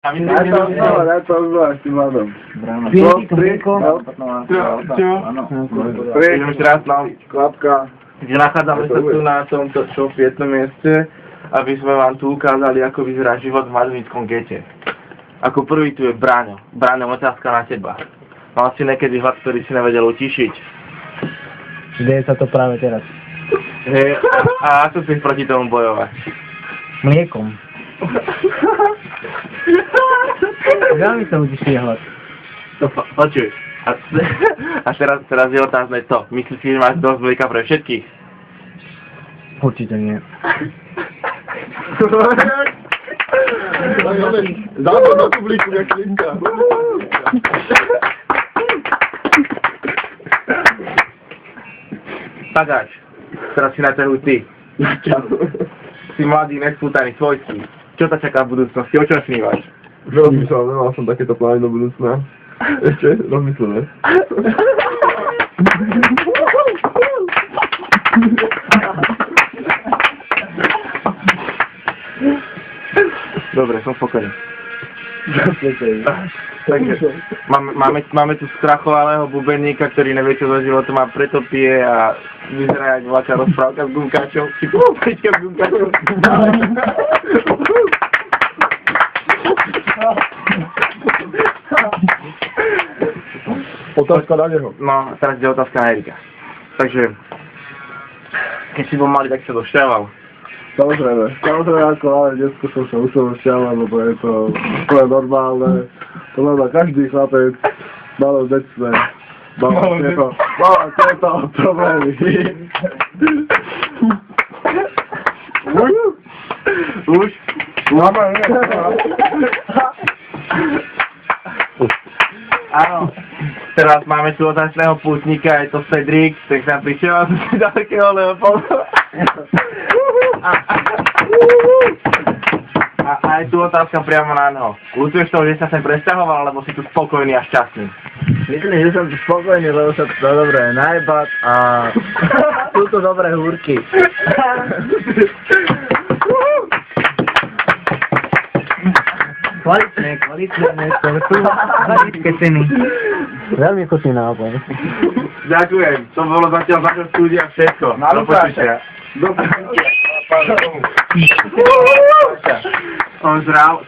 A my daj to už až tým hľadom. Čo? Idem ešte raz na klapka. Kde nachádzame sa tu na tomto pietnom mieste, aby sme vám tu ukázali, ako vyzerá život v madridskom gete. Ako prvý tu je Braňo. Braňo, otázka na teba. Mal si niekedy hlad, ktorý si nevedel utišiť? Deje sa to práve teraz. Hej, a ako chceš proti tomu bojovať? Mliekom. Veľmi sa utiší hlad. Počuj. A teraz je otázne to. Myslíš si, že máš dosť mlieka pre všetkých? Určite nie. Zároveň na publiku, jak linka. Takáč, teraz si naťahuj ty. Si mladý, nespútaný, svojský. Čo ťa čaká v budúcnosti? O čom snívaš? Rozmýšľam, nemal som takéto plány do budúcna. Ešte? Rozmyslené. Dobre, som spokojný. Takže máme tu skrachovalého bubeníka, ktorý nevie, čo za životom má, preto pije a vyzerá jak vlačá rozprávka s gumkáčom. Peťka s gumkáčom. Otázka na neho. No, teraz ide otázka na Erika. Takže, keď si bol malý, tak sa došťával. Samozrejme, ako ale detsko som sa musel šťávať, lebo je to úplne normálne. Podľa mňa každý chlapec malo detstve. Malo tieto problémy. Už? Mama, nie. Áno. Teraz máme tu otázneho pútnika, je to Cedric, tak nám prišiel z ďalekého Leopolda. A je tu otázka priamo na neho. Ľutuješ toho, že sa sem presťahoval, alebo si tu spokojný a šťastný? Myslím, že som tu spokojný, lebo sa to dobre najbať a sú tu dobré húrky. Kvalitné miesto, tu kvalitné ceny. Veľmi chutný nápoj. Ďakujem, to bolo zatiaľ vaša štúdia všetko. Do počutia. On zdrav.